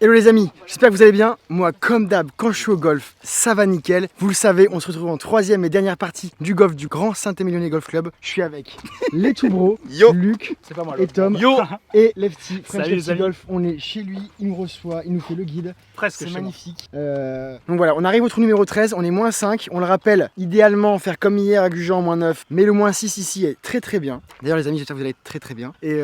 Hello les amis, j'espère que vous allez bien. Moi comme d'hab, quand je suis au golf, ça va nickel. Vous le savez, on se retrouve en troisième et dernière partie du golf du Grand Saint-Émilionnais Golf Club. Je suis avec les tout bros, Luc et Tom et Lefty, French Lefty Golf. On est chez lui, il nous reçoit, il nous fait le guide. Presque. C'est magnifique. Donc voilà, on arrive au trou numéro 13, on est moins 5. On le rappelle, idéalement faire comme hier à Gujan, moins 9. Mais le moins 6 ici est très très bien. D'ailleurs les amis, j'espère que vous allez être très très bien. Et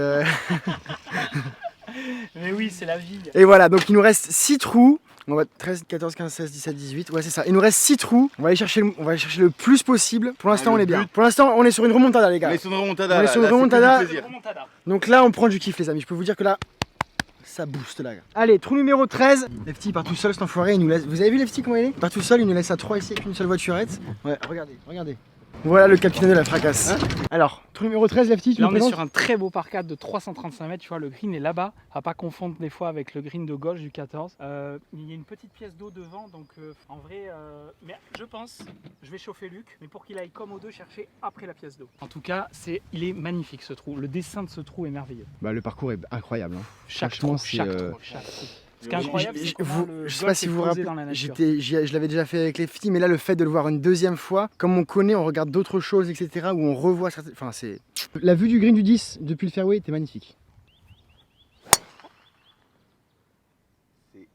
Mais oui, c'est la vie. Et voilà, donc il nous reste 6 trous. On va 13, 14, 15, 16, 17, 18. Ouais, c'est ça. Il nous reste 6 trous. On va aller chercher le plus possible. Pour l'instant, on est bien. Pour l'instant, on est sur une remontada, les gars. On est sur une remontada. On est sur une remontada. Plaisir. Donc là, on prend du kiff, les amis. Je peux vous dire que là, ça booste là. Allez, trou numéro 13. Lefty part tout seul, cet enfoiré. Il nous laisse. Vous avez vu Lefty comment il est? Il part tout seul, il nous laisse à 3 ici avec une seule voiturette. Ouais, regardez, regardez. Voilà le capitaine de la fracasse. Alors, trou numéro 13, Lefty, tu Là, nous on est présentes sur un très beau par 4 de 335 mètres. Tu vois, le green est là-bas. À pas confondre des fois avec le green de gauche du 14. Il y a une petite pièce d'eau devant. Donc, en vrai, mais je pense, je vais chauffer Luc. Mais pour qu'il aille comme aux deux chercher après la pièce d'eau. En tout cas, il est magnifique ce trou. Le dessin de ce trou est merveilleux. Bah, le parcours est incroyable. Hein. Chaque Franchement, trou, chaque trou. Ce qui est incroyable, c'est comment le je sais golf pas si est vous vous posé rappelez, dans la nature. je l'avais déjà fait avec les filles, mais là le fait de le voir une deuxième fois, comme on connaît, on regarde d'autres choses, etc., où on revoit certaines... Enfin, c'est... La vue du green du 10 depuis le fairway était magnifique. C'est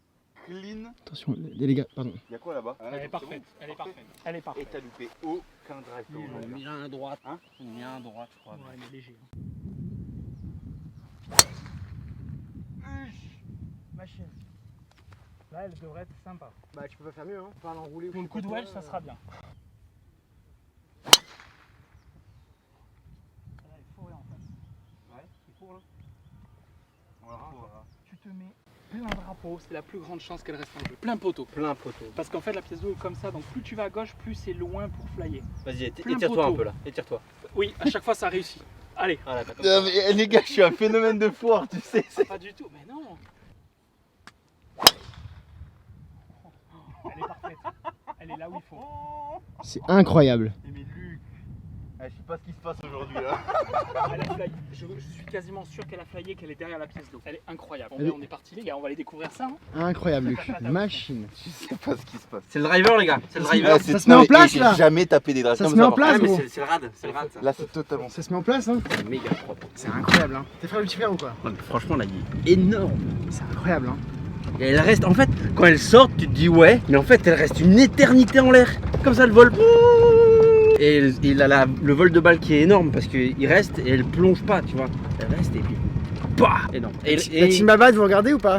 clean. Attention, les gars, pardon. Il y a quoi là-bas? Elle est parfaite, elle est parfaite, elle est Et parfaite. t'as loupé aucun drive. Ils ont mis un à droite, hein? Ils ont mis un à droite, je crois. Ouais, il est léger. Machine. Là, elle devrait être sympa. Bah tu peux pas faire mieux, hein. Pas l'enrouler. Pour le coup de wedge, ça sera bien. Là, il est fourré en face. Ouais. Il fourre là. On va voir. Tu te mets plein drapeau, c'est la plus grande chance qu'elle reste en jeu. Plein poteau. Plein poteau. Parce qu'en fait, la pièce d'eau est comme ça, donc plus tu vas à gauche, plus c'est loin pour flyer. Vas-y, Plein étire-toi un poteau. peu là. Étire-toi. Oui, à chaque fois, ça réussit. Allez. Voilà, t'as comme Non, ça. mais les gars, je suis un phénomène de foire, tu sais. Pas du tout, mais non. Elle est parfaite. Elle est là où il faut. C'est incroyable. Mais Luc, je sais pas ce qui se passe aujourd'hui là. Elle a flyé. Je suis quasiment sûr qu'elle a flyé, qu'elle est derrière la pièce d'eau. Elle est incroyable. Bon, ben, on est parti, les gars, on va aller découvrir ça. Hein. Incroyable, Luc. Machine. Je sais pas ce qui se passe. C'est le driver, les gars. C'est le driver. Ça se met en place, là. J'ai jamais tapé des drives Ça comme se met en par place, contre. gros. C'est le rad. C'est le rad, ça. Là, c'est totalement. Ça se met en place, hein. C'est méga propre. C'est incroyable, hein. T'es frère du petit frère ou quoi? Ouais, mais franchement, là, il est énorme. C'est incroyable, hein. Et elle reste, en fait, quand elle sort, tu te dis ouais, mais en fait, elle reste une éternité en l'air. Comme ça, le vol. Et il a le vol de balle qui est énorme parce qu'il reste et elle plonge pas, tu vois. Elle reste et puis. Bah énorme. La team Abad, vous regardez ou pas?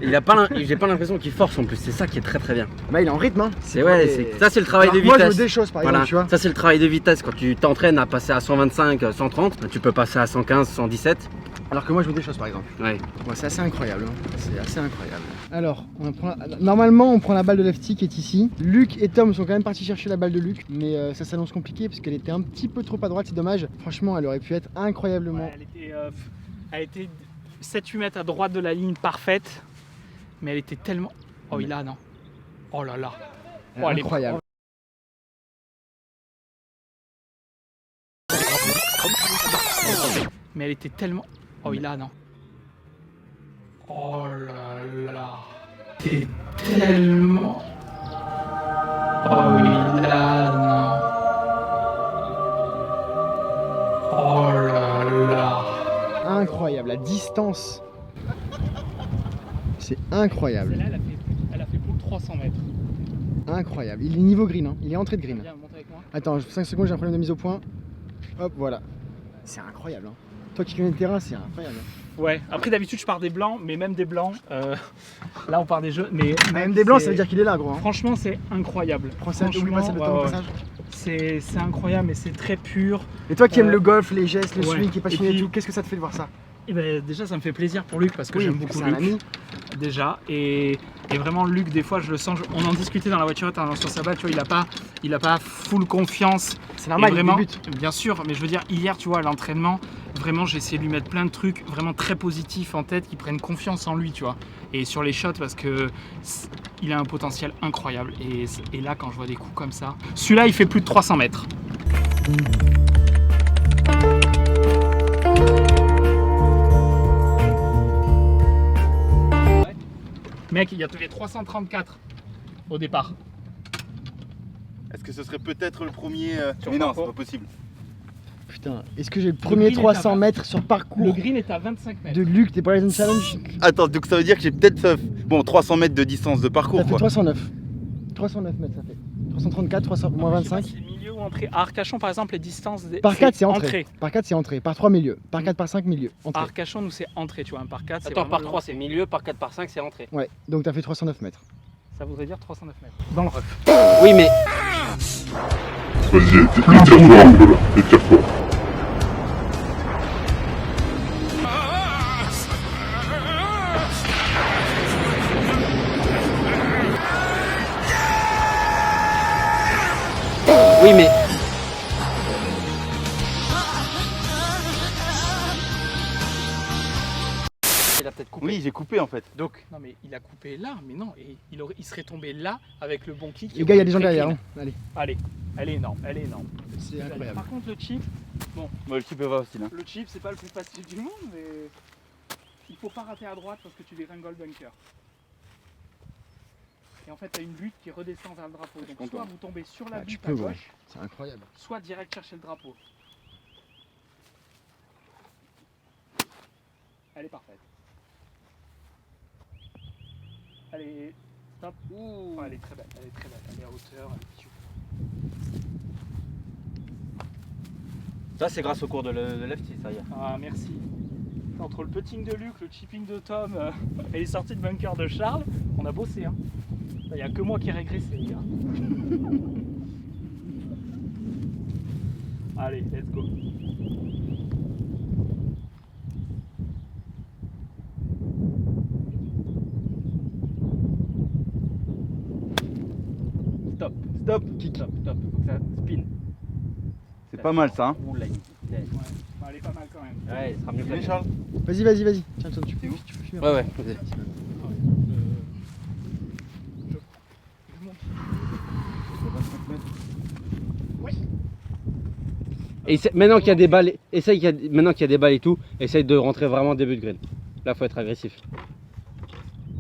J'ai pas l'impression qu'il force en plus, c'est ça qui est très très bien. Bah il est en rythme, hein. C'est ouais, ça c'est le travail de Moi vitesse. je me déchausse par exemple, Voilà, tu vois. ça c'est le travail de vitesse. Quand tu t'entraînes à passer à 125, 130, tu peux passer à 115, 117. Alors que moi je me déchausse par exemple. Ouais. Ouais, c'est assez incroyable, hein. C'est assez incroyable. Alors, normalement on prend la balle de Lefty qui est ici. Luc et Tom sont quand même partis chercher la balle de Luc, mais ça s'annonce compliqué parce qu'elle était un petit peu trop à droite, c'est dommage. Franchement, elle aurait pu être incroyablement. Ouais, elle était 7-8 mètres à droite de la ligne parfaite, mais elle était tellement. Oh, il a, non. Oh là là. Oh, elle est incroyable. Mais elle était tellement. Oh, il a, non. Oh là là. T'es tellement. Oh, il a, non. Oh là là. Incroyable, la distance. C'est incroyable. Celle-là, elle a fait plus de 300 mètres. Incroyable. Il est niveau green, hein. Il est entré de green. Viens, monte avec moi. Attends, 5 secondes, j'ai un problème de mise au point. Hop, voilà. C'est incroyable, hein. Toi qui connais le terrain, c'est incroyable. Hein. Ouais, après d'habitude je pars des blancs, mais même des blancs, là on part des jeux. Mais Même des blancs, ça veut dire qu'il est là, gros. Hein. Franchement, c'est incroyable. Prends ça, oublie pas celle de ton passage. C'est incroyable, mais c'est très pur. Et toi qui aimes le golf, les gestes, le ouais. swing, qui est passionné Et et puis- tout, qu'est-ce que ça te fait de voir ça? Et ben, déjà, ça me fait plaisir pour Luc parce que Oui, j'aime beaucoup c'est un Luc. ami. Déjà, et vraiment, Luc, des fois, je le sens. On en discutait dans la voiturette en allant sur sa balle, tu vois, il a pas full confiance. C'est normal, Et vraiment, il débute. bien sûr, mais je veux dire, hier, tu vois, à l'entraînement, vraiment, j'ai essayé de lui mettre plein de trucs vraiment très positifs en tête qui prennent confiance en lui, tu vois. Et sur les shots, parce que il a un potentiel incroyable. Et là, quand je vois des coups comme ça, celui-là, il fait plus de 300 mètres. Mec, il y a tous les 334 au départ. Est-ce que ce serait peut-être le premier Sur Mais non, parcours. c'est pas possible. Putain, est-ce que j'ai le premier green est 300 à- mètres sur Le parcours green est à 25 mètres. de Luc des Horizon Challenge? Attends, donc ça veut dire que j'ai peut-être bon 300 mètres de distance de parcours Ça fait quoi. 309. 309 mètres ça fait. 334, 300, moins Je sais pas 25. si c'est milieu ou entrée. À Arcachon, par exemple, les distances. Par 4 c'est entrée. Par 4 c'est entrée. Par 3 milieu. Par 4 par 5 milieu. À Entrée. Arcachon, nous, c'est entrée, tu vois. Un par 4, c'est. Attends, vraiment par long. 3 c'est milieu, par 4 par 5 c'est entrée. Ouais, donc t'as fait 309 mètres. Ça voudrait dire 309 mètres. Dans le rough. Oui, mais Vas-y, étire fort, voilà, étire fort. oui, mais il a peut-être coupé. Oui, j'ai coupé en fait. Donc, non, mais il a coupé là, mais non. Et il serait tombé là avec le bon clic. Les gars, il y a des gens derrière. Hein. Allez, Allez, elle est énorme, elle est énorme. c'est incroyable. Par contre, le chip, Moi le type est pas facile. Hein. le chip, c'est pas le plus facile du monde, mais il faut pas rater à droite parce que tu dégringoles bunker. Et en fait, tu as une butte qui redescend vers le drapeau. Donc, content. soit vous tombez sur la Ah, tu butte peux, à ouais. gauche, C'est incroyable. soit direct chercher le drapeau. Elle est parfaite. Allez, stop. Oh, elle est très belle, elle est très belle. Elle est à hauteur. Elle est... Ça c'est grâce au cours de Lefty, ça y est. Ah, merci. Entre le putting de Luc, le chipping de Tom et les sorties de bunker de Charles, on a bossé. Hein. Il n'y a que moi qui ai régressé, les gars. Allez, let's go. Stop, stop. Kick. Top, top. Faut que ça spin. C'est pas mal ça. Hein. Oula, Ouais. Bah, elle est pas mal quand même. ouais, il sera mieux que la Oui, mienne. Charles. Vas-y, vas-y, vas-y. Tiens, tiens, tu peux, C'est où tu peux fuir. Ouais, ouais. Je monte. Et maintenant qu'il y a des balles, maintenant qu'il y a des balles et tout, essaye de rentrer vraiment début de green. Là, faut être agressif.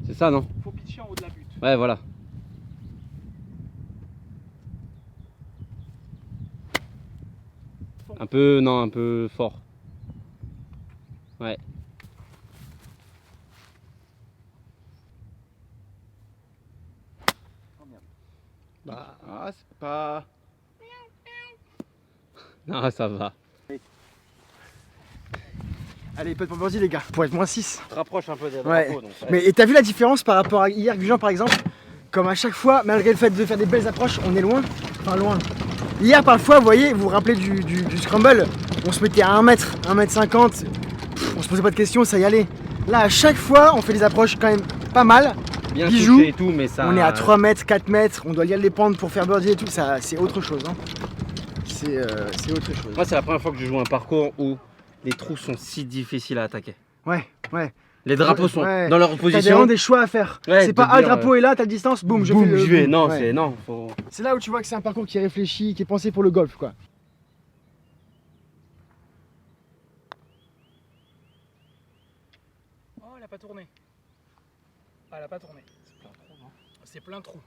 C'est ça, non? Faut pitcher en haut de la butte. Ouais, voilà. Un peu, non, un peu fort. Ouais. Bah, Ah, c'est pas. non, ça va. Allez, pas de pamperdi, les gars. Pour être moins 6. Tu te rapproches un peu des Ouais. drapeaux. Donc, Mais et t'as vu la différence par rapport à hier, Gujan par exemple? Comme à chaque fois, malgré le fait de faire des belles approches, on est loin. Enfin, loin. Hier, parfois, vous voyez, vous vous rappelez du scramble, on se mettait à 1 mètre, 1 mètre 50, on se posait pas de questions, ça y allait. Là, à chaque fois, on fait des approches quand même pas mal. bien Bijoux, touché et tout, mais ça. On est à 3 mètres, 4 mètres, on doit lire les pentes pour faire birdie et tout, ça, c'est autre chose. Hein. C'est autre chose. Moi, c'est la première fois que je joue un parcours où les trous sont si difficiles à attaquer. Ouais, ouais. Les drapeaux sont Ouais. dans leur T'as vraiment position. des choix à faire. Ouais, C'est pas de ah, le dire, drapeau est là, t'as le distance, boum, je fais le. J'y vais. boum. Non, Ouais. c'est non. Faut... C'est là où tu vois que c'est un parcours qui est réfléchi, qui est pensé pour le golf, quoi. Oh, elle a pas tourné. Ah, elle a pas tourné. C'est plein trou, non? C'est plein trou.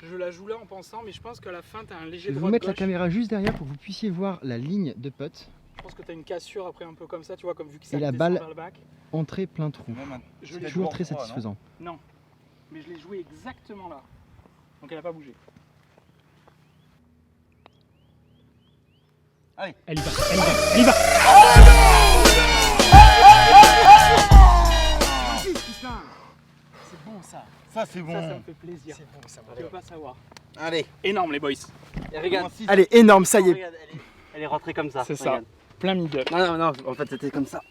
Je la joue là en pensant, mais je pense qu'à la fin, t'as un Je léger vais vous droit mettre la gauche. caméra juste derrière pour que vous puissiez voir la ligne de putt. Je pense que t'as une cassure après un peu comme ça, tu vois, comme vu que Et ça la descend balle- vers le bac. Entrée plein trou. Je C'est l'ai toujours joué très en trois, satisfaisant. Non, mais je l'ai joué exactement là. Donc elle a pas bougé. Allez. Elle y va, elle y va, elle y va. Putain, c'est bon ça. Ça c'est bon. Ça me fait plaisir. C'est bon, ça Tu veux pas savoir. Allez. Énorme les boys. Et regarde. Allez, énorme, ça y est. Regarde, elle est rentrée comme ça. C'est ça. regarde. Plein middle. Non, en fait, c'était comme ça.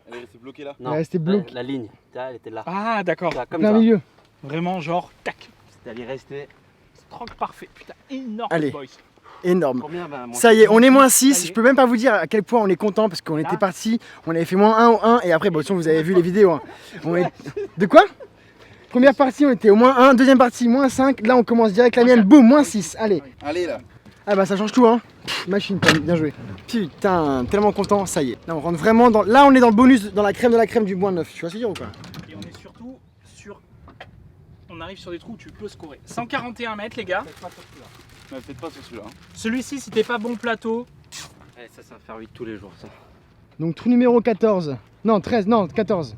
Elle est restée bloquée là. Non, Elle est restée bloquée. La ligne, tu vois, elle était là. Ah d'accord. Tu vois, comme Plein ça. milieu. Vraiment genre tac. Elle est restée. Stroke parfait. Putain, énorme Allez. les boys. Énorme. Combien bah, moi, Ça y est, on est moins Ça y 6. est. Je peux même pas vous dire à quel point on est content parce qu'on était parti. On avait fait moins 1 au 1 et après, bon, de toute façon, vous avez vu les vidéos. Hein. De quoi? Première partie, on était au moins 1. Deuxième partie, moins 5. Là, on commence direct la mienne. Boum, moins 6. Allez. Allez là. Ah bah ça change tout hein. Pff, machine, bien joué. Putain, tellement content, ça y est. Là on rentre vraiment dans. Là on est dans le bonus, dans la crème de la crème du moins 9. Tu vois ce que je veux dire ou quoi? Et on est surtout sur on arrive sur des trous où tu peux scorer. 141 mètres, les gars. Ouais, peut-être pas sur celui-là. Hein. Celui-ci, si t'es pas bon plateau. Ouais, ça va faire vite tous les jours, ça. Donc trou numéro 14. Non, 13, non, 14.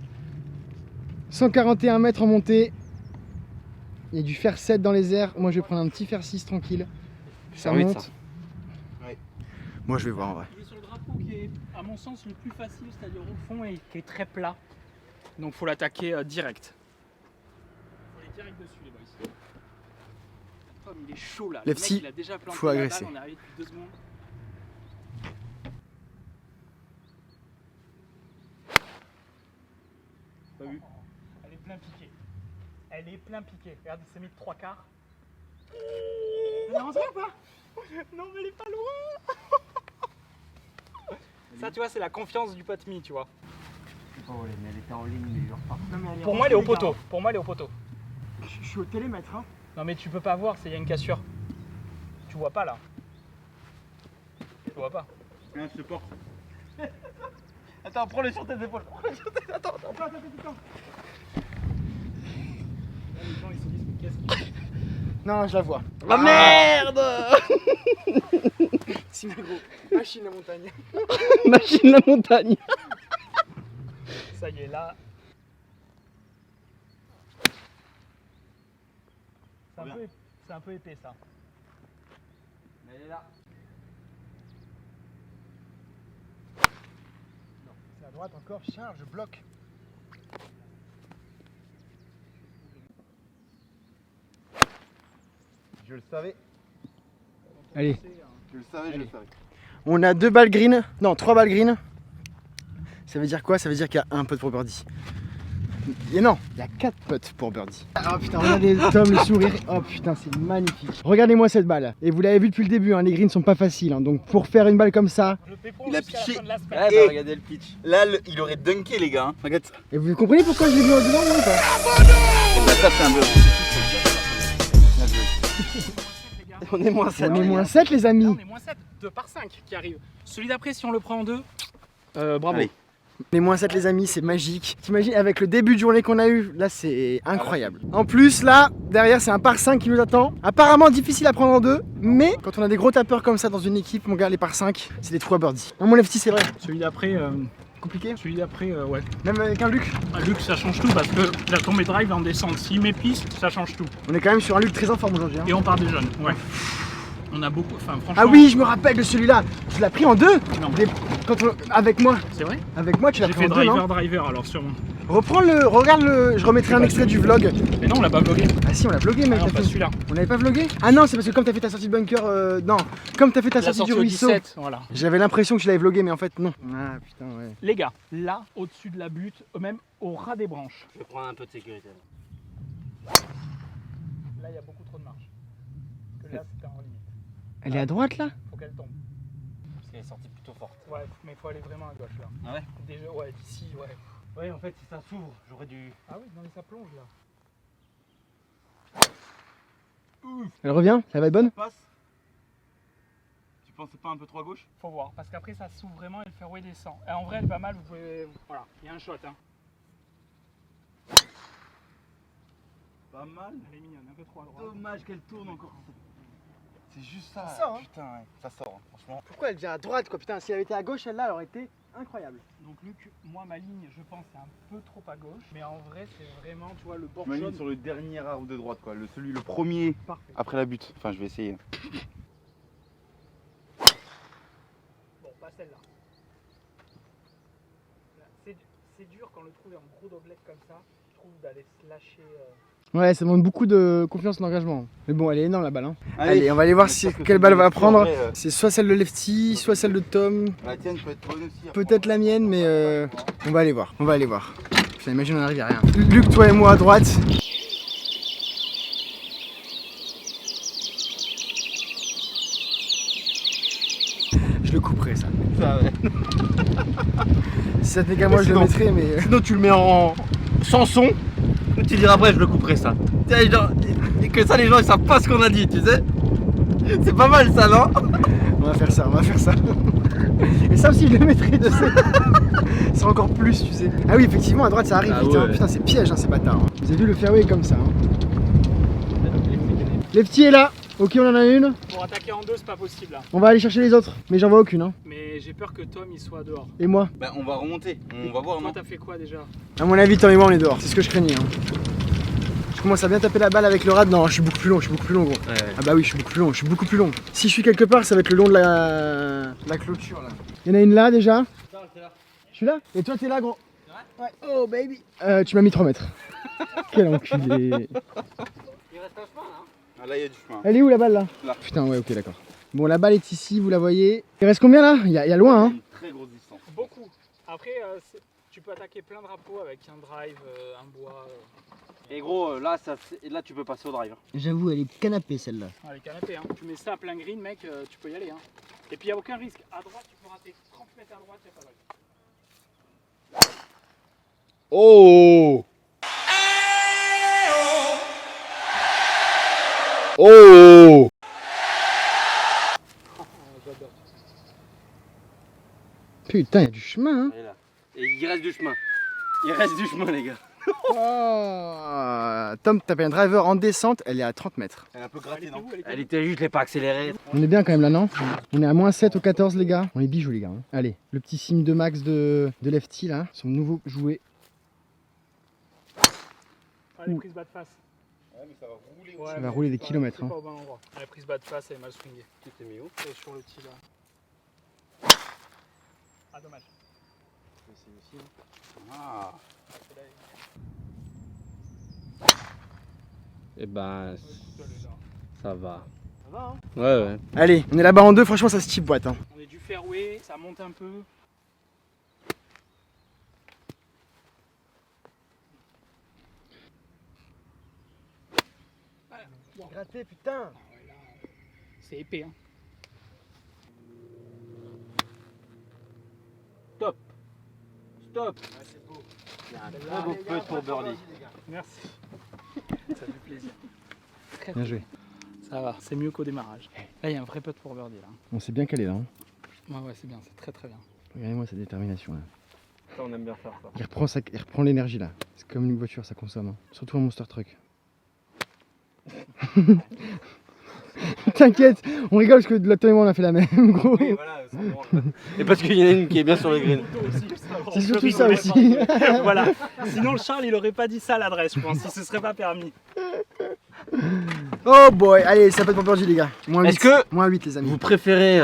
141 mètres en montée. Il y a du fer 7 dans les airs. Moi, je vais prendre un petit fer 6 tranquille. Ça vite, monte. ça. Ouais. Moi, je vais voir en vrai. Il est sur le drapeau qui est, à mon sens, le plus facile, c'est-à-dire au fond et qui est très plat. Donc faut l'attaquer direct. Faut aller direct dessus, les boys. Tom, il est chaud là. Les Le mec, petits, il a déjà planté faut la agresser. balle, on est arrivé depuis 2 secondes. Pas vu. Elle est plein piquée. Elle est plein piquée. Regarde, il s'est mis de 3 quarts. Elle est rentrée ou pas? Non, mais elle est pas loin. Ça, tu vois, c'est la confiance du Patmi, tu vois. Je sais pas où elle est, mais elle était en ligne, mais je repars. Pour moi, elle est au poteau. Pour moi, elle est au poteau. Je suis au télémètre. Hein. Non, mais tu peux pas voir, il y a une cassure. Tu vois pas là. Tu vois pas. Viens, je te porte. Attends, prends-le sur tes épaules. Attends. Les gens, ils se disent, mais qu'est-ce qu'il fait? Non, je la vois. Ah merde. C'est gros. Machine la montagne. Machine la montagne. Ça y est, là. C'est un peu épais, ça. Mais elle est là. C'est à droite encore. Charge, bloc. Je le savais. Allez. Je le savais, je le savais. On a 2 balles green. Non, 3 balles green. Ça veut dire quoi? Ça veut dire qu'il y a un putt pour birdie. Et non, il y a 4 putts pour birdie. Oh putain, regardez Tom le sourire. Oh putain, c'est magnifique. Regardez-moi cette balle. Et vous l'avez vu depuis le début, hein, les greens sont pas faciles. Hein, donc pour faire une balle comme ça. Je fais Il a jusqu'à la piché. fin de la semaine. Ouais, Et- bah regardez le pitch. Là, il aurait dunké, les gars. Hein. Regarde ça. Et vous comprenez pourquoi je l'ai mis en dedans ou pas? Là, ça, c'est un peu. Bien joué. Les gars. On est moins 7. On est moins 7 les Là, amis. on est moins 7, 2 par 5 qui arrive. Celui d'après, si on le prend en 2, bravo. Allez. Les moins 7 les amis, c'est magique. T'imagines avec le début de journée qu'on a eu, là c'est incroyable. En plus là, derrière c'est un par 5 qui nous attend. Apparemment difficile à prendre en 2, mais quand on a des gros tapeurs comme ça dans une équipe, mon gars, les par 5, c'est des trous à birdie. Non, mon lefty c'est vrai, Celui d'après, compliqué. ouais. Même avec un Luc, Un Luc, ça change tout parce que la tombée drive en descente. S'il met piste, ça change tout. on est quand même sur un Luc très en forme aujourd'hui. Hein. Et on part des jeunes, ouais. On a beaucoup, enfin franchement. Ah oui, je me rappelle de celui-là. Tu l'as pris en 2 Non. avec moi. C'est vrai? Avec moi, tu l'as J'ai pris fait en 2, non? driver alors sûrement. Reprends le, regarde le, je remettrai un extrait du vlog. Mais non, on l'a pas vlogué. Ah si, on l'a vlogué, mec. Ah non, t'as pas fait- celui-là. On l'avait pas vlogué? Ah non, c'est parce que comme t'as fait ta sortie de bunker, non, comme t'as fait ta La sortie du sortie au ruisseau, 17, voilà. j'avais l'impression que je l'avais vlogué, mais en fait non. Ah putain, ouais. Les gars, là, au-dessus de la butte, même au ras des branches. Je vais prendre un peu de sécurité. Là, il y a beaucoup trop de marge. Parce que là, c'était en limite. Elle est à droite là? Faut qu'elle tombe. Parce qu'elle est sortie plutôt forte. Ouais, mais faut aller vraiment à gauche là. Ah ouais? Déjà, ouais, d'ici, ouais. Ouais, en fait, si ça s'ouvre, j'aurais dû. Ah oui, non, mais ça plonge là. Elle revient? Ça va être bonne? Passe. Tu pensais pas un peu trop à gauche? Faut voir, parce qu'après ça s'ouvre vraiment et le fairway descend. Et en vrai, elle va mal, vous pouvez. Voilà, il y a un shot. Hein. Pas mal. Elle est mignonne, un peu trop à droite. Dommage qu'elle tourne encore. C'est juste ça. Ça sort, hein. Putain, ouais. Ça sort, hein, franchement. Pourquoi elle vient à droite quoi? Putain, si elle avait été à gauche, celle-là, elle aurait été incroyable. Donc, Luc, moi, ma ligne, je pense, c'est un peu trop à gauche. Mais en vrai, c'est vraiment, tu vois, le bord Imagine jaune. sur le dernier arbre de droite, quoi. Le premier Parfait. après la butte. Enfin, je vais essayer. Bon, pas celle-là. Là, c'est dur quand le trou est en gros doublet comme ça. Je trouve d'aller se lâcher. Ouais, ça demande beaucoup de confiance et d'engagement. Mais bon, elle est énorme la balle. Hein. Allez, on va aller voir quelle balle va prendre. C'est soit celle de Lefty, soit celle de Tom. La tienne peut être bonne aussi. Peut-être la mienne, mais on va aller voir. On va aller voir. Putain, imagine, on arrive à rien. Luc, toi et moi à droite. Je le couperai ça. Ça, ouais. Si ça tenait qu'à moi, je le Sinon- mettrais, mais. Sinon, tu le mets en. sans son. Tu diras après, je le couperai ça. Tiens, genre, et que ça, les gens ils savent pas ce qu'on a dit, tu sais. C'est pas mal ça, non? On va faire ça, on va faire ça. Et ça aussi, je le mettrai, tu sais. c'est encore plus, tu sais. Ah oui, effectivement, à droite ça arrive Ah vite. ouais. Hein. Putain, c'est piège, hein, ces bâtards. Hein. Vous avez vu, le fairway est comme ça. Hein. Lefty est là. Ok, on en a une. Pour attaquer en deux, c'est pas possible là. On va aller chercher les autres, mais j'en vois aucune. Hein. Mais j'ai peur que Tom il soit dehors. Et moi? Bah on va remonter, on va voir Toi non. t'as fait quoi déjà? À mon avis, Tom et moi on est dehors, c'est ce que je craignais. Hein. Je commence à bien taper la balle avec le rad. Non, je suis beaucoup plus long, gros. Ouais. Ah bah oui, je suis beaucoup plus long. Si je suis quelque part, ça va être le long de la clôture là. Il y en a une là déjà. Je suis là. Et toi t'es là, gros. Ouais. Oh baby. Tu m'as mis 3 mètres. Quel enculé. Il reste un chemin là. Ah là il y a du chemin. Elle est où la balle là? Là. Putain, ouais, ok, d'accord. Bon, la balle est ici, vous la voyez. Il reste combien là? Il y a loin, hein. Une très grosse distance. Beaucoup. Après, tu peux attaquer plein de drapeaux avec un drive, un bois. Et gros, là, là tu peux passer au drive. J'avoue, elle est canapée celle-là. Les canapés, hein. Tu mets ça à plein green, mec, tu peux y aller. Hein. Et puis il n'y a aucun risque. À droite, tu peux rater. 30 mètres à droite, il n'y a pas de risque. Oh. Oh. Putain, il y a du chemin, hein. Et là. Et il reste du chemin. Il reste du chemin, les gars. Oh. Tom, t'as un driver en descente, elle est à 30 mètres. Elle est un peu grattée non? Elle était juste, je l'ai pas accélérée. On est bien quand même là, non? On est à moins 7 au 14, les gars. On est bijoux, les gars. Hein. Allez, le petit sim de Max de Lefty, là, son nouveau jouet. Allez, prise bas de face. Ouais mais ça va rouler. Ouais, va mais rouler des c'est pas- kilomètres, c'est hein. pas au bon endroit. Allez, prise bas de face, elle est mal swingée. Tu t'es mis où? Et sur le tee là. Ah, dommage. Ah. Eh ben, ça va. Ça va, hein? Ouais, ouais. Allez, on est là-bas en deux, franchement, ça se type boîte. Hein. On est du fairway, ça monte un peu. Gratté, putain. C'est épais, hein. Stop. Stop. Il y a un très beau putt pour birdie. Merci. Ça fait plaisir. Bien joué. Ça va, c'est mieux qu'au démarrage. Là, il y a un vrai putt pour birdie là. On s'est bien calé là. Hein. Ouais, c'est bien, c'est très très bien. Regardez-moi sa détermination là. Ça, on aime bien faire ça. Il reprend l'énergie là. C'est comme une voiture, ça consomme. Hein. Surtout un monster truck. T'inquiète, on rigole parce que de l'autre et moi on a fait la même, gros. Oui, voilà, c'est bon. Et parce qu'il y en a une qui est bien sur le green. C'est surtout ça aussi. Voilà. Sinon, le Charles, il aurait pas dit ça à l'adresse, je pense. Il se serait pas permis. Oh boy, allez, ça peut être pour birdie les gars. Moins 8. Est-ce que Moins 8 les amis. vous préférez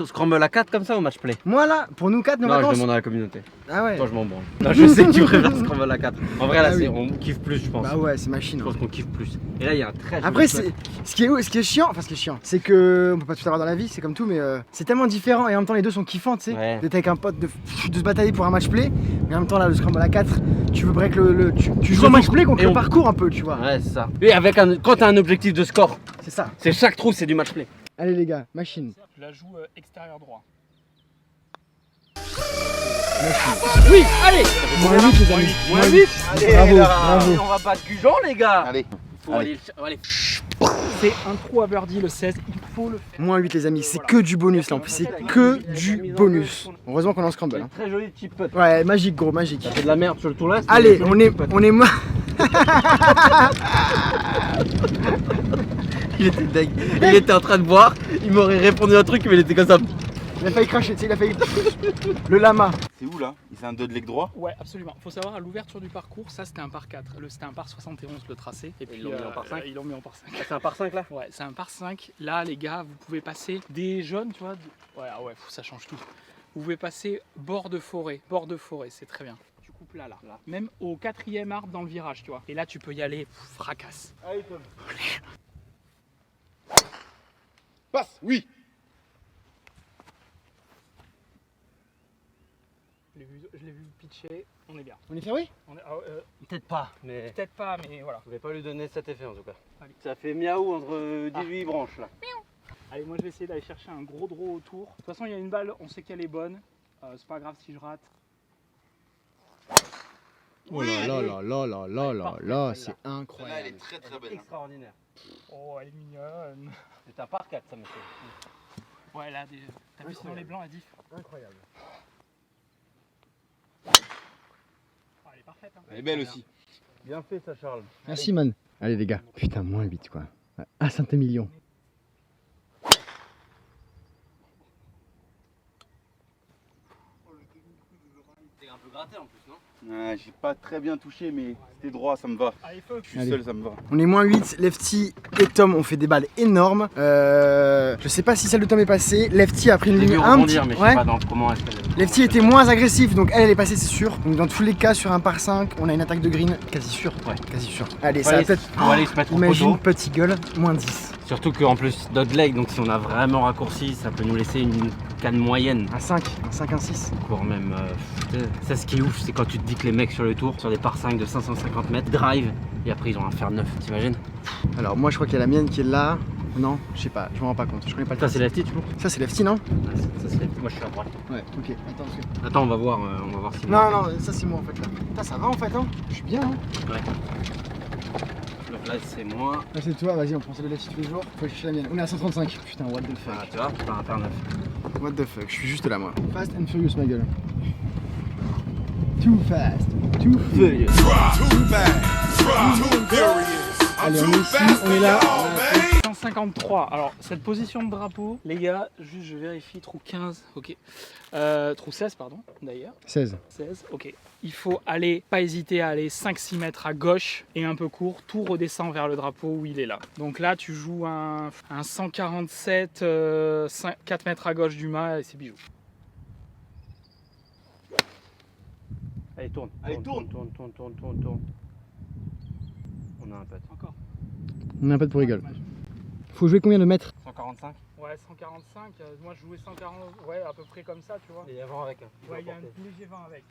scramble à 4 comme ça ou match play? Moi là, pour nous 4, nos Non, je vacances. demande à la communauté. Ah ouais. Toi, je m'en branle. Non, je sais que tu préfères scramble à 4. En vrai, là, Ah oui. on kiffe plus, je pense. Bah ouais, c'est machine. Je Hein. pense qu'on kiffe plus. Et là, il y a un très joli Après, putt. ce qui est chiant, enfin ce qui est chiant, c'est que on peut pas tout avoir dans la vie, c'est comme tout, mais c'est tellement différent et en même temps les deux sont kiffants, tu sais. Ouais. D'être avec un pote, de se batailler pour un match play, mais en même temps là, le scramble à 4, tu veux break tu joues au match play contre Et le on- parcours un peu, tu vois. Ouais, c'est ça. Et avec quand t'as un objectif de score, C'est ça. c'est chaque trou, c'est du match play. Allez les gars, machine. Je la joue extérieur droit. Oui, allez. Moins 8 les amis. Moins 8. Allez, Bravo, là, bravo. on va battre Gujan, les gars. Allez. Faut aller, allez. C'est un trou à birdie le 16, il faut le faire. Moins 8 les amis, c'est que du bonus là, en plus c'est que du bonus. Heureusement qu'on est en scramble. Hein. Très joli chip putt. Ouais, magique gros, magique. Ça fait de la merde sur le tour là. Allez, on est Il était deg. Il était en train de boire. Il m'aurait répondu un truc, mais il était comme ça. Il a failli cracher, tu sais, il a failli. Le lama. C'est où là? C'est un 2 de leg droit? Ouais, absolument. Faut savoir, à l'ouverture du parcours, ça c'était un par 4. C'était un par 71 le tracé. Et puis ils l'ont mis en par 5. Ils l'ont mis en par 5. C'est un par 5 là. Ouais, c'est un par 5. Là, les gars, vous pouvez passer des jaunes, tu vois. Ouais, ah ouais, ça change tout. Vous pouvez passer bord de forêt. Bord de forêt, c'est très bien. Tu coupes là. Même au 4e arbre dans le virage, tu vois. Et là, tu peux y aller, fracasse. Allez Tom. Passe, oui. Je l'ai vu pitcher, on est bien. On est fermé? On est, Peut-être pas, mais. peut-être pas, mais voilà. Je vais pas lui donner cet effet en tout cas. Allez. Ça fait miaou entre 18 branches là. Allez, moi je vais essayer d'aller chercher un gros draw autour. De toute façon, il y a une balle, on sait qu'elle est bonne. C'est pas grave si je rate. Oh là là là là là là là là, c'est Celle-là, elle incroyable. est très très belle. hein. Extraordinaire. Oh, elle est mignonne. C'est un par 4 ça, monsieur. Ouais, là, t'as vu sinon les blancs, la diff. Incroyable. Elle est parfaite. Hein. Elle est belle aussi. Bien fait ça, Charles. Merci, man. Allez, les gars. Putain, moins 8, quoi. À Saint-Émilion. T'es un peu gratté en plus, non? J'ai pas très bien touché, mais c'était droit, ça me va. Allez, feu. Je suis Allez. seul, ça me va. On est moins 8. Lefty et Tom ont fait des balles énormes. Je sais pas si celle de Tom est passée. Lefty a pris une J'ai dû ligne un petit. rebondir, mais je sais Ouais. pas dans comment est-ce qu'elle Lefty était moins agressif, donc elle est passée, c'est sûr. Donc dans tous les cas, sur un par 5, on a une attaque de green quasi sûre. Ouais. Quasi sûre. Allez, On ça va va aller, peut-être. on va aller se mettre au Imagine poteau. petit gueule, moins 10. Surtout qu'en plus, dot leg, donc si on a vraiment raccourci, ça peut nous laisser une canne moyenne. Un 5, un 5, un 6. Voire même. Ça, ce qui est ouf, c'est quand tu te dis que les mecs sur le tour, sur des par 5 de 550 mètres, drive, et après ils ont un fer 9, t'imagines? Alors moi, je crois qu'il y a la mienne qui est là. Non, je sais pas, je me rends pas compte. Je connais pas le Ça, tracé. c'est lefty, tu penses? Ça, c'est Lefty, non? Ah, ça, c'est lefty. Moi, je suis à droite. Ouais, ok. Attends, parce que- Attends, on va voir si. Non, non, ça c'est moi en fait là. Putain, ça va en fait, hein? Je suis bien, hein? Ouais. Donc là, c'est moi. Là, c'est toi, vas-y, on prend celle de Lefty tous les jours. Faut chercher la mienne. On est à 135. Putain, what the Ah, fuck. tu vois, t'as un fer 9. What the fuck, je suis juste là, moi. Fast and furious, ma gueule. Too fast, too furious. Allez, on est ici, on est là. 153. Alors, cette position de drapeau, les gars, juste je vérifie, trou 15, ok. Trou 16, pardon, d'ailleurs. 16. 16, ok. Il faut aller, pas hésiter à aller 5-6 mètres à gauche et un peu court, tout redescend vers le drapeau où il est là. Donc là, tu joues un 147, 4 mètres à gauche du mât et c'est bijou. Allez, tourne. Allez, tourne. On a un pote. Encore. On a un peu de pour rigole. Faut jouer combien de mètres? 145. Ouais, 145, moi je jouais 140, ouais, à peu près comme ça, tu vois. Et avant avec un. Ouais, il y a un léger 20 avec.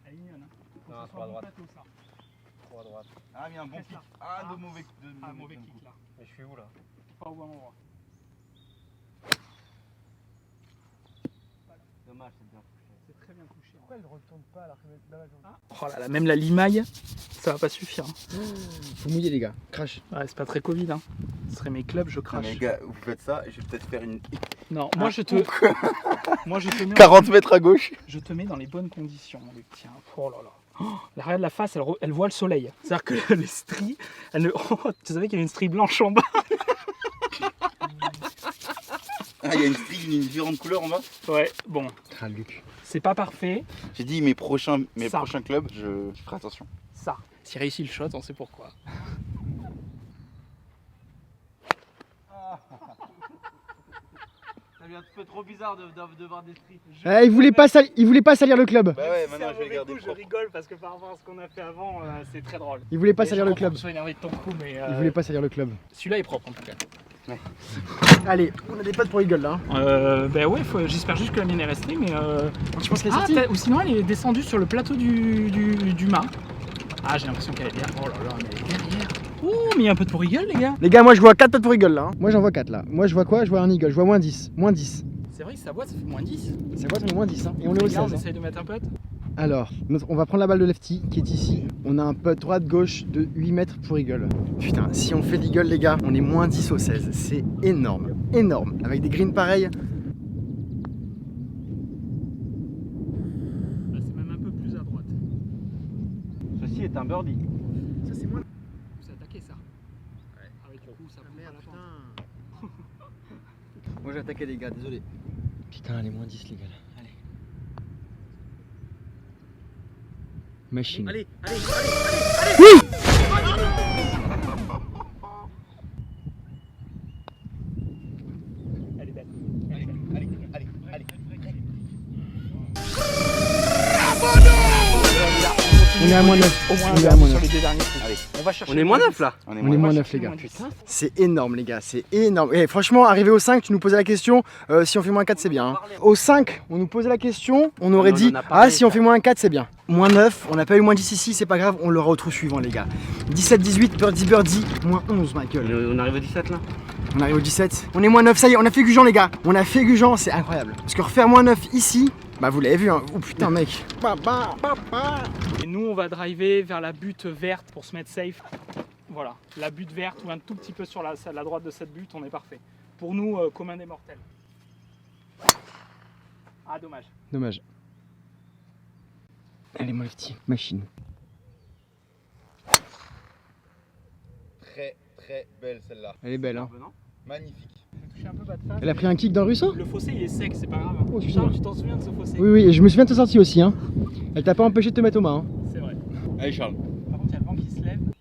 Elle est mignonne, hein. Faut que Non, ce trop soit à bon droite. plateau, ça. Trop à droite. Ah, il y a un bon Reste kick. là. Ah, Ah. de mauvais. Ah, mauvais kick là. Mais je suis où là? Pas au bon endroit. Dommage, c'est bien touché. C'est très bien touché. Pourquoi elle retourne pas alors que Oh là là, même la limaille, ça va pas suffire. Hein. Faut mouiller, les gars. Crash. Ouais, c'est pas très Covid. Hein. Ce serait mes clubs, je Non, crache. mais les gars, vous faites ça, et je vais peut-être faire une Non, moi je te, moi je te mets, 40 mètres à gauche. je te mets dans les bonnes conditions, Luc. Tiens, oh là là. Oh, l'arrière de la face, elle voit le soleil. C'est-à-dire que les stries, elle ne... oh, tu savais qu'il y a une strie blanche en bas? Ah, il y a une strie d'une différente couleur en bas. Ouais, bon, Ah, Luc. c'est pas parfait. J'ai dit mes prochains Ça. clubs, je ferai attention. Ça. S'il réussit le shot, on sait pourquoi. Ça lui a fait trop bizarre de voir des streets. Eh, il voulait pas salir le club. Bah ouais, maintenant je vais les garder Je propres. rigole parce que par rapport à ce qu'on a fait avant, c'est très drôle. Il voulait pas Et salir je le comprends club. que tu sois énervé de ton coup, mais Il voulait pas salir le club. celui-là est propre en tout cas. Allez, on a des potes pour rigole là. Ben ouais, j'espère juste que la mienne est restée, mais Je pense qu'elle est ah, sortie. ou sinon elle est descendue sur le plateau du mât. Ah, j'ai l'impression qu'elle est derrière. Oh là là, mais elle est derrière. Ouh, mais il y a un peu de pour rigole, les gars. Les gars, moi je vois 4 potes pour rigole là. Hein. Moi j'en vois 4 là. Moi je vois quoi? Je vois un eagle, je vois moins 10. Moins 10. C'est vrai que sa boîte, ça fait moins 10. Ça voit, on est moins 10 hein. Et on est au Et là, on 16. Hein. essaye de mettre un pote. Alors, on va prendre la balle de Lefty qui est ici. On a un putt droite-gauche de 8 mètres pour eagle. Putain, si on fait l'eagle, les gars, on est moins 10 au 16. C'est énorme. Énorme. Avec des greens pareils. Là, c'est même un peu plus à droite. Ceci est un birdie. Ça, c'est moins. Vous attaquez ça. Ouais. Ah ouais, du coup, ça prend pas la pente. Moi j'ai attaqué les gars, désolé. Putain, elle est moins 10 les gars. Allez. Machine. Allez. Elle est belle. On est à moins 9. Au moins On est un à moins sur 9. les deux derniers trous. Allez. On va chercher. On est moins 9 là. On est On est moins 9 chercher les gars. moins 10. C'est énorme les gars, c'est énorme. Et franchement, arrivé au 5, tu nous posais la question, si on fait moins 4 c'est bien. Hein. Au 5, on nous posait la question, on aurait non, dit, on a pas ah parlé, si on ça. fait moins 4 c'est bien. Moins 9, on n'a pas eu moins 10 ici, c'est pas grave, on l'aura au trou suivant les gars. 17-18, birdie, moins 11 ma gueule. On arrive au 17 là. On arrive au 17, on est moins 9, ça y est, on a fait Gujan les gars. On a fait Gujan, c'est incroyable. Parce que refaire moins 9 ici, bah vous l'avez vu hein. Oh putain mec. Et nous, on va driver vers la butte verte pour se mettre safe. Voilà, la butte verte ou un tout petit peu sur la droite de cette butte, on est parfait. Pour nous, commun des mortels. Ah, dommage. Dommage. Allez, mon lefty, machine. Très très belle celle-là. Elle est belle, hein. Magnifique. J'ai touché un peu bas de face. Elle a pris un kick dans le ruisseau? Le fossé il est sec, c'est pas grave. Oh, excuse-moi. Charles, tu t'en souviens de ce fossé? Oui, oui, et je me souviens de ta sortie aussi, hein. Elle t'a pas empêché de te mettre aux mains, hein. C'est vrai. Allez Charles. Par contre, il y a le vent qui se lève. Non,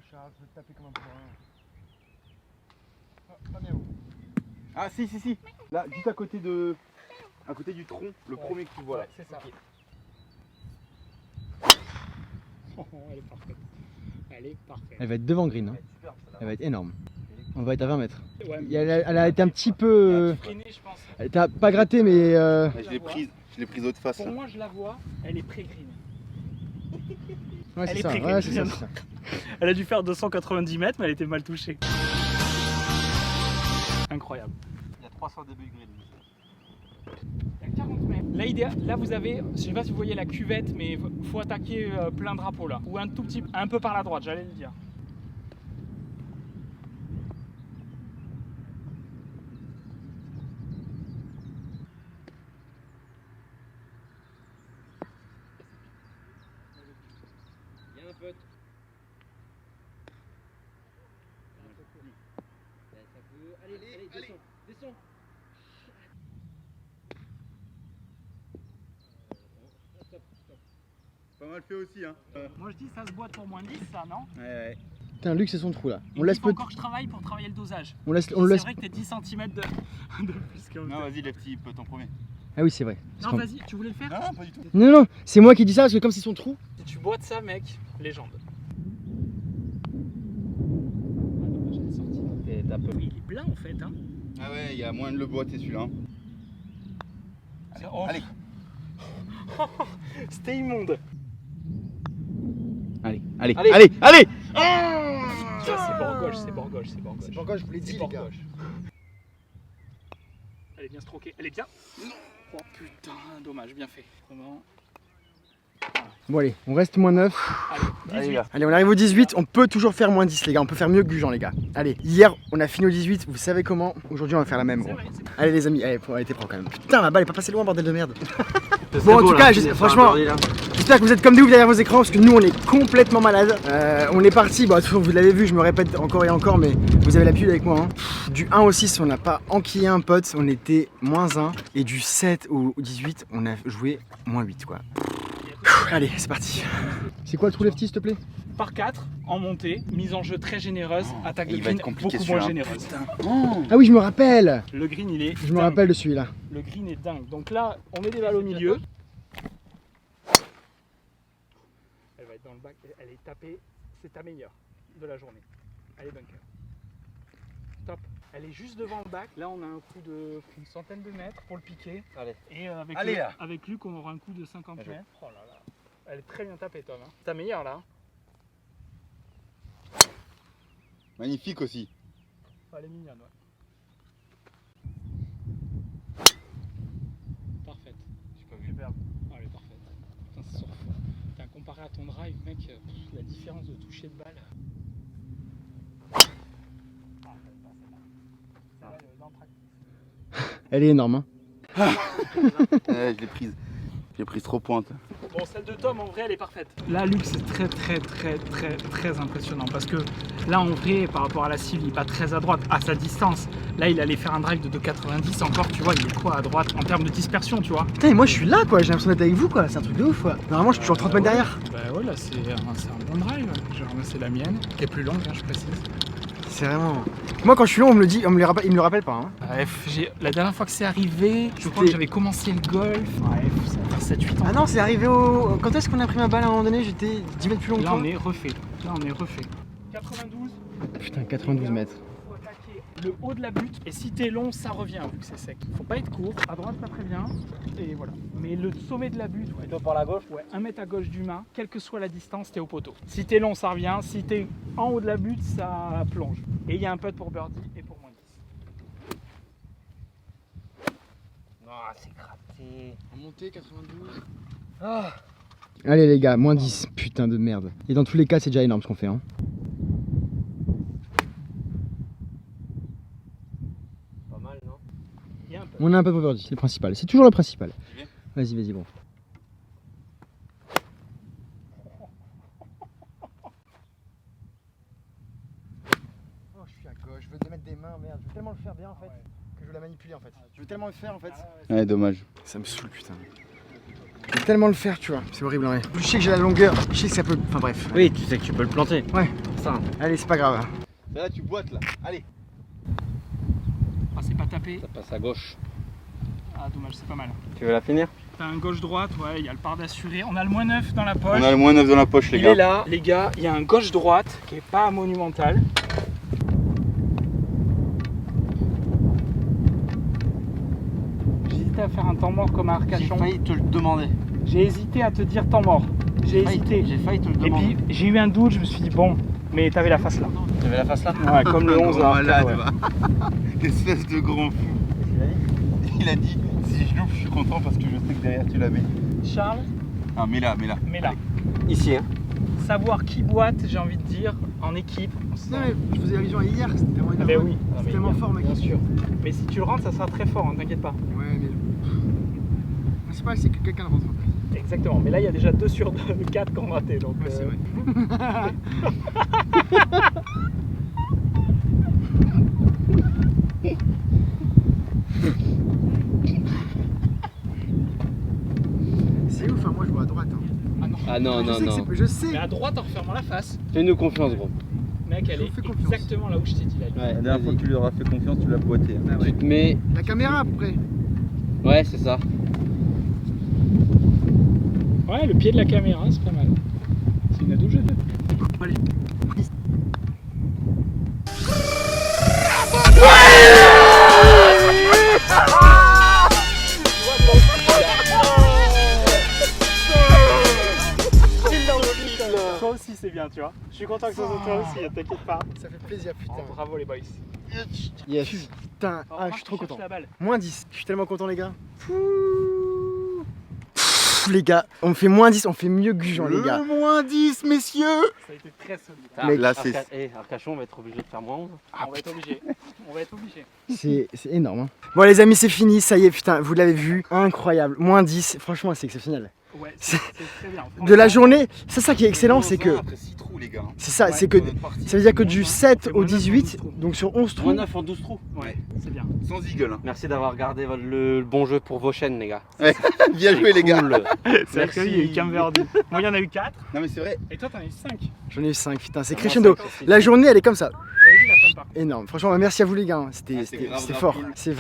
Charles, je vais te taper comme un bourrin. Pas bien haut. Ah si si si. Là, juste à côté de. À côté du tronc, le premier que tu vois là. Ouais, c'est ça. Oh, elle est parfaite. Elle est parfaite. Elle va être devant green, hein. Superbe celle-là. Elle va être énorme. On va être à 20 mètres. Ouais, Elle a été un petit peu... freinée, je pense. Elle t'a pas gratté, mais... Je l'ai prise haute face Pour là. moi, je la vois, elle est pré-green. Ouais, Elle c'est est ça. pré-green, Ouais, c'est ça, bien. c'est ça. Elle a dû faire 290 mètres, mais elle était mal touchée. Incroyable. Il y a 300 début green. Il y a 40 mètres. Là, vous avez, je sais pas si vous voyez la cuvette, mais faut attaquer plein drapeau là. Ou un tout petit, un peu par la droite, j'allais le dire. Il y a un pote. Allez, descends, descends. Pas mal fait aussi hein. Moi je dis ça se boite pour moins 10 ça, non? Ouais. Putain, Luc, c'est son trou, là. Il faut encore que je travaille pour travailler le dosage. On le C'est laisse... vrai que t'es 10 cm de plus que Non vas-y les petits potes en premier. Ah oui, c'est vrai. Non vas-y, tu voulais le faire? Non pas du tout. Non, non, c'est moi qui dis ça, parce que comme c'est son trou... Si tu boites ça mec, légende. T'as peu. Il est plein en fait hein. Ah ouais il y a moins de le boîtier celui-là. Oh. Allez. C'était immonde. Allez, allez, Allez. allez, allez. Ça c'est bord gauche, c'est bord gauche, c'est bord gauche. C'est pourquoi je vous l'ai dit, C'est les bord gars. gauche. Elle est bien stroquée, elle est bien. Oh putain, dommage, bien fait. Vraiment. Bon, allez, on reste moins 9. Allez, Allez 18. les gars. Allez, on arrive au 18, on peut toujours faire moins 10, les gars. On peut faire mieux que Gujan, les gars. Allez, hier, on a fini au 18, vous savez comment. Aujourd'hui, on va faire la même, C'est gros. vrai, c'est Allez, les amis, allez, t'es prêts quand même. Putain, ma balle est pas passée loin, bordel de merde. C'est Bon, en beau, tout là, cas, finir par franchement, un birdie, là. j'espère que vous êtes comme nous derrière vos écrans, parce que nous, on est complètement malades. On est parti, bon, vous l'avez vu, je me répète encore et encore, mais vous avez l'habitude avec moi. Hein. Du 1 au 6, on n'a pas enquillé un pote, on était moins 1. Et du 7 au 18, on a joué moins 8, quoi. Allez, c'est parti. C'est quoi le trou lefty, s'il te plaît? Par 4, en montée, mise en jeu très généreuse, attaque de il va green être compliqué, beaucoup moins celui-là. généreuse. Ah oui, je me rappelle. Le green il est Je me dingue. rappelle de celui-là. Le green est dingue. Donc là, on met des balles au milieu. Elle va être dans le bac, elle est tapée, c'est ta meilleure de la journée. Allez bunker. Top. Elle est juste devant le bac. Là on a un coup de une centaine de mètres pour le piquer. Allez. Et avec, Allez, là. avec Luc on aura un coup de 50 Bien joué. mètres. Oh là là. Elle est très bien tapée Tom. Hein. Ta meilleure là. Magnifique aussi. Oh, elle est mignonne ouais. Parfaite. Superbe. Oh, elle est parfaite. Putain, c'est sur fond. Putain, comparé à ton drive, mec, la différence de toucher de balle. Elle est énorme, hein. Je l'ai prise. J'ai prise trop pointe. Bon, celle de Tom, en vrai, elle est parfaite. Là, Luc, c'est très impressionnant parce que là, en vrai, par rapport à la cible, il est pas très à droite, à sa distance. Là, il allait faire un drive de 2,90 encore, tu vois, il est quoi à droite en termes de dispersion, tu vois. Putain, et moi je suis là, quoi. J'ai l'impression d'être avec vous, quoi. C'est un truc de ouf, quoi. Normalement, je suis toujours 30 mètres derrière. Bah ouais, là, c'est un bon drive. J'ai ramassé la mienne, qui est plus longue, hein, je précise. C'est vraiment. Moi, quand je suis long, on me le dit, il me le rappelle pas, hein. Bref, la dernière fois que c'est arrivé, je crois que j'avais commencé le golf. Bref, ça va faire 7-8 ans. Ah non, c'est arrivé au. Quand est-ce qu'on a pris ma balle à un moment donné? J'étais 10 mètres plus long que Là, toi. on est refait. 92. Putain, 92 mètres. Faut attaquer le haut de la butte et si t'es long ça revient vu que c'est sec. Faut pas être court, à droite ça prévient et voilà. Mais le sommet de la butte, ouais, Plutôt par la gauche. ouais, 1 mètre à gauche du mât, quelle que soit la distance, t'es au poteau. Si t'es long ça revient, si t'es en haut de la butte ça plonge. Et il y a un putt pour birdie et pour moins 10. Non, c'est gratté. En montée, 92. Allez, les gars, moins 10. Putain de merde. Et dans tous les cas, c'est déjà énorme ce qu'on fait, hein. Pas mal, non? On a un peu de birdie, c'est le principal. C'est toujours le principal. Vas-y, vas-y, bon. Oh, je suis à gauche, je veux te mettre des mains, merde. Je veux tellement le faire bien en fait que je veux la manipuler en fait. Je veux tellement le faire en fait. Ouais, dommage. Ça me saoule, putain. Je veux tellement le faire, tu vois. C'est horrible, hein. Je sais que j'ai la longueur, je sais que ça peut. Enfin bref. Oui, tu sais que tu peux le planter. Ouais. Ça. Allez, c'est pas grave. Là, tu boites là. Allez. Ah, c'est pas tapé. Ça passe à gauche. Ah, dommage, c'est pas mal. Tu veux la finir? T'as un gauche-droite, ouais, il y a le par d'assuré. On a le moins 9 dans la poche. On a le moins 9 dans la poche, les Il gars. est là, les gars. Il y a un gauche-droite qui est pas monumental. J'hésitais à faire un temps mort comme à J'ai Arcachon. failli te le demander. J'ai hésité à te dire temps mort. J'ai hésité. J'ai failli te le Et demander. puis j'ai eu un doute, je me suis dit bon, mais t'avais la face là. Tu avais la face là? Ouais, comme le 11 à malade, Arcachon, ouais. Espèce de grand fou. Il a dit si je loupe, je suis content parce que je sais que derrière tu la mets. Charles, Ah, mais là. mais là, Ici, hein. savoir qui boite, j'ai envie de dire, en équipe. Non, mais je faisais allusion à hier, c'était tellement Ah ben oui, C'est tellement fort, mec. bien sûr. Mais si tu le rentres, ça sera très fort, hein, t'inquiète pas. Ouais, mais. Le principal, c'est que quelqu'un rentre. Exactement. Mais là, il y a déjà 2 sur 4 qui ont raté. Donc, Ouais, c'est vrai. C'est ouf, hein, moi je vois à droite. Hein. Ah non, je non, sais que non. je sais. Mais à droite, en refermant la face, Fais-nous confiance, gros. mec, elle Je est vous fais confiance. exactement là où je t'ai dit. Là. Ouais, La dernière fois que tu lui auras fait confiance, tu l'as boité. Ah ouais. Tu te mets. La caméra après. Ouais, c'est ça. Ouais, le pied de la caméra, c'est pas mal. C'est une ado jeu. Allez. Toi aussi c'est bien, tu vois. Je suis content que ça soit toi aussi, t'inquiète pas. Ça fait plaisir, putain. Oh, bravo les boys. Yes. Putain, Oh, ah, je moi, suis trop cherche content. la balle. Moins 10. Je suis tellement content, les gars. Les gars, on fait moins 10, on fait mieux que Gujan, les gars. moins 10, messieurs. Ça a été très solide. Mec, là, c'est- Arcachon va être obligé de faire moins 11. On va être obligé. On va être obligé. C'est énorme. Hein. Bon, les amis, c'est fini. Ça y est, putain, vous l'avez vu. Incroyable. Moins 10. Franchement, c'est exceptionnel. Ouais, C'est- très bien. De la journée, c'est ça qui est excellent, c'est que. Après 6 trous, les gars. C'est ça, Ouais, c'est que. Ça veut dire que du Moins 7 moins au 9 en 18, 12 trous. donc sur 11 trous. Moins 9 en 12 trous. Ouais, c'est bien. Sans eagle. Hein. Merci d'avoir gardé le bon jeu pour vos chaînes, les gars. Bien joué, les gars. Cool. C'est vrai qu'il y a eu qu'un verdi. Moi, il y en a eu 4. Non, mais c'est vrai. Et toi, t'en as eu 5. J'en ai eu 5, putain, c'est crescendo. La journée, elle est comme ça. J'avais vu la fin de parcours. Énorme. Franchement, merci à vous, les gars. hein. C'était Ah, c'est grave, c'était grave fort. cool. C'est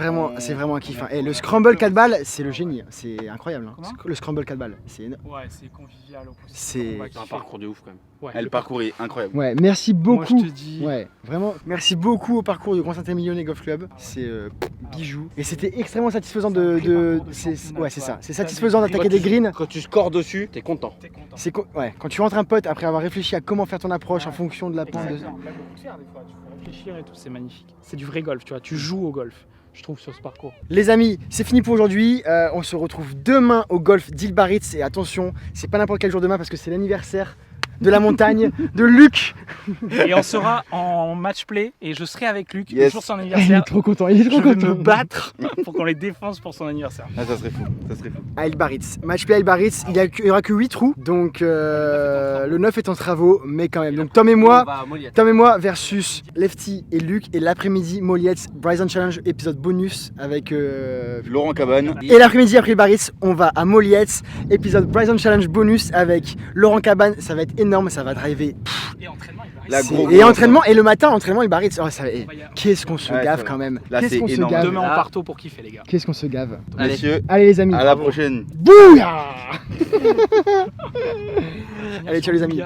vraiment un kiff. hein. on Et le a- scramble 4 balles, c'est le génie. C'est incroyable. hein. Comment Le scramble 4 balles. C'est énorme. Ouais, c'est convivial au plus. C'est- On va C'est un kiffer. parcours de ouf quand même. Ouais, Le parcours est incroyable. Ouais, merci Moi, beaucoup. je te dis. Ouais, vraiment, merci beaucoup au parcours du Grand Saint-Émilionnais Golf Club. C'est bijou. Et c'était extrêmement satisfaisant C'est un vrai parcours de c'est- championnat, ouais, c'est tu ça. vois. C'est T'as satisfaisant des d'attaquer des greens. Quand tu scores dessus, t'es content. T'es content. C'est ouais, quand tu rentres un pote après avoir réfléchi à comment faire ton approche en fonction de la pente. de- Exactement. Là, beaucoup de faire des fois. Tu peux réfléchir et tout, c'est magnifique. C'est du vrai golf, tu vois. Tu joues au golf, je trouve, sur ce parcours. Les amis, c'est fini pour aujourd'hui. On se retrouve demain au golf d'Île Baritz. Et attention, c'est pas n'importe quel jour demain parce que c'est l'anniversaire de la montagne de Luc. Et on sera en match play et je serai avec Luc le Yes. jour de son Il est anniversaire. trop content, il est Je trop vais content. me battre pour qu'on les défonce pour son anniversaire. Ah, ça serait fou. Ça serait fou. À Île Baritz. Match play à Île Baritz. Il y aura que 8 trous. Donc le 9 est en travaux, mais quand même. Donc Tom et moi. On va à Moliette. Tom et moi versus Lefty et Luc et l'après-midi Moliette Bryson Challenge épisode bonus avec Laurent Cabane. et l'après-midi après le Baritz on va à Moliette épisode Bryson Challenge bonus avec Laurent Cabane, ça va être énorme, ça va driver. Et entraînement, il va La rester. gros- Et entraînement et le matin entraînement il Baritz. Oh, ça va- On va y aller. qu'est-ce qu'on se Ouais, gave ça va. quand même. Là, Qu'est-ce c'est qu'on se énorme. gave. Demain, on partout pour kiffer, les gars. Qu'est-ce qu'on se gave. Allez. Messieurs, Allez les amis. à la prochaine. Bouya. Allez ciao les amis.